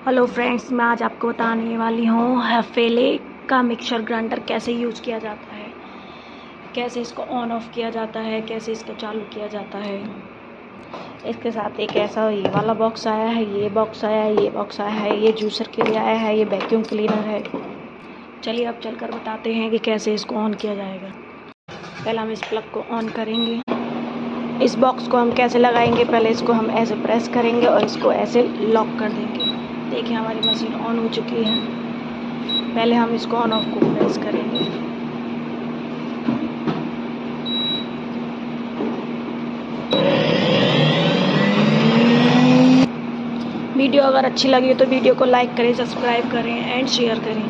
Hello friends, मैं आज आपको बताने वाली हूँ हफेले का मिक्सर ग्राइंडर कैसे यूज़ किया जाता है, कैसे इसको ऑन ऑफ किया जाता है, कैसे इसको चालू किया जाता है। इसके साथ एक ऐसा ये वाला बॉक्स आया है, ये बॉक्स आया है, ये बॉक्स आया है, ये जूसर के लिए आया है, ये वैक्यूम क्लीनर है। चलिए अब चलकर बताते हैं कि कैसे इसको ऑन किया जाएगा। पहले हम इस प्लग को ऑन करेंगे। इस बॉक्स को हम कैसे लगाएंगे, पहले इसको हम ऐसे प्रेस करेंगे और इसको ऐसे लॉक कर देंगे। देखिए हमारी मशीन ऑन हो चुकी है। पहले हम इसको ऑन ऑफ को प्रेस करेंगे। वीडियो अगर अच्छी लगी हो तो वीडियो को लाइक करें, सब्सक्राइब करें एंड शेयर करें।